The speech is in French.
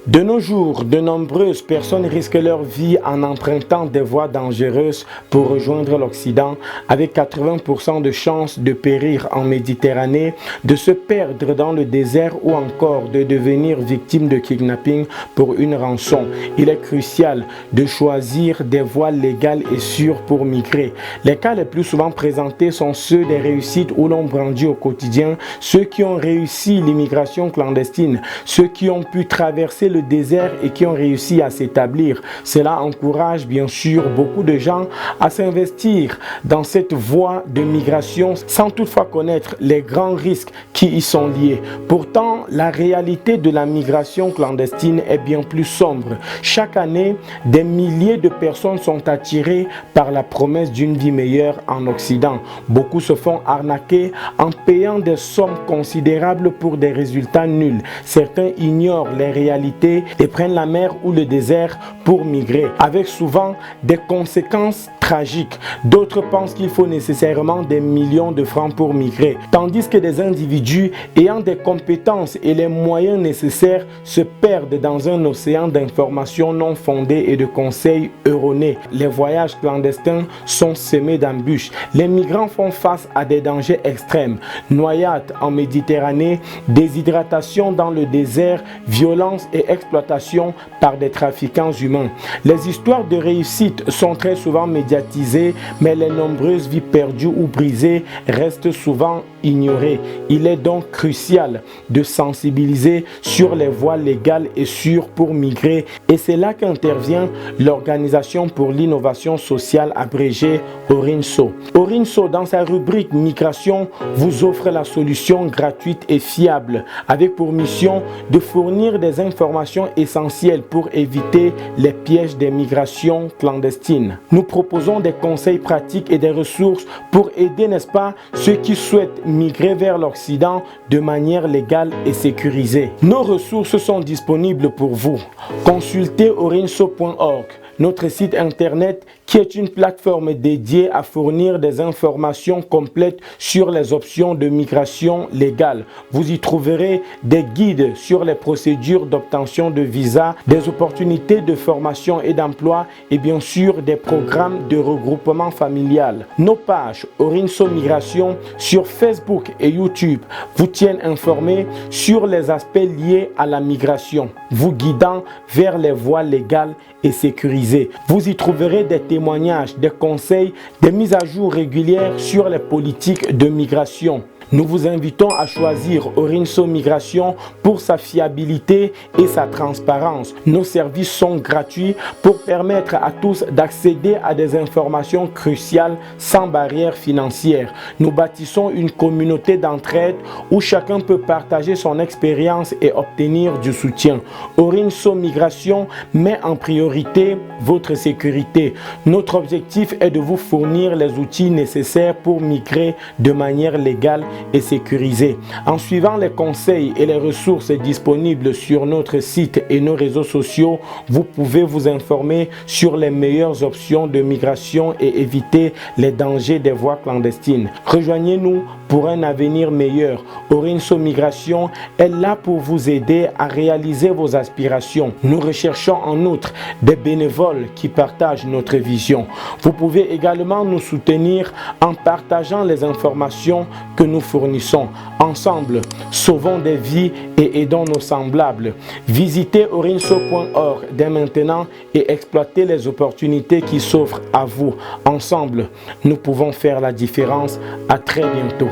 De nos jours, de nombreuses personnes risquent leur vie en empruntant des voies dangereuses pour rejoindre l'Occident, avec 80% de chances de périr en Méditerranée, de se perdre dans le désert ou encore de devenir victime de kidnapping pour une rançon. Il est crucial de choisir des voies légales et sûres pour migrer. Les cas les plus souvent présentés sont ceux des réussites où l'on brandit au quotidien, ceux qui ont réussi l'immigration clandestine, ceux qui ont pu traverser le désert et qui ont réussi à s'établir. Cela encourage bien sûr beaucoup de gens à s'investir dans cette voie de migration sans toutefois connaître les grands risques qui y sont liés. Pourtant, la réalité de la migration clandestine est bien plus sombre. Chaque année, des milliers de personnes sont attirées par la promesse d'une vie meilleure en Occident. Beaucoup se font arnaquer en payant des sommes considérables pour des résultats nuls. Certains ignorent les réalités et prennent la mer ou le désert pour migrer, avec souvent des conséquences tragiques. D'autres pensent qu'il faut nécessairement des millions de francs pour migrer, tandis que des individus ayant des compétences et les moyens nécessaires se perdent dans un océan d'informations non fondées et de conseils erronés. Les voyages clandestins sont semés d'embûches. Les migrants font face à des dangers extrêmes: noyades en Méditerranée, déshydratation dans le désert, violence et exploitation par des trafiquants humains. Les histoires de réussite sont très souvent médiatisées, mais les nombreuses vies perdues ou brisées restent souvent ignorées. Il est donc crucial de sensibiliser sur les voies légales et sûres pour migrer, et c'est là qu'intervient l'Organisation pour l'innovation sociale abrégée ORINSO. ORINSO, dans sa rubrique Migration, vous offre la solution gratuite et fiable, avec pour mission de fournir des informations essentielles pour éviter les pièges des migrations clandestines. Nous proposons des conseils pratiques et des ressources pour aider, n'est-ce pas, ceux qui souhaitent migrer vers l'Occident de manière légale et sécurisée. Nos ressources sont disponibles pour vous. Consultez orinso.org, notre site internet qui est une plateforme dédiée à fournir des informations complètes sur les options de migration légale. Vous y trouverez des guides sur les procédures d'obtention de visa, des opportunités de formation et d'emploi et bien sûr des programmes de regroupement familial. Nos pages Orinso Migration sur Facebook et YouTube vous tiennent informés sur les aspects liés à la migration, vous guidant vers les voies légales et sécurisées. Vous y trouverez des témoignages, des conseils, des mises à jour régulières sur les politiques de migration. Nous vous invitons à choisir Orinso Migration pour sa fiabilité et sa transparence. Nos services sont gratuits pour permettre à tous d'accéder à des informations cruciales sans barrière financière. Nous bâtissons une communauté d'entraide où chacun peut partager son expérience et obtenir du soutien. Orinso Migration met en priorité votre sécurité. Notre objectif est de vous fournir les outils nécessaires pour migrer de manière légale et sécurisé. En suivant les conseils et les ressources disponibles sur notre site et nos réseaux sociaux, vous pouvez vous informer sur les meilleures options de migration et éviter les dangers des voies clandestines. Rejoignez-nous pour un avenir meilleur. Orinso Migration est là pour vous aider à réaliser vos aspirations. Nous recherchons en outre des bénévoles qui partagent notre vision. Vous pouvez également nous soutenir en partageant les informations que nous fournissons. Ensemble, sauvons des vies et aidons nos semblables. Visitez orinso.org dès maintenant et exploitez les opportunités qui s'offrent à vous. Ensemble, nous pouvons faire la différence. À très bientôt.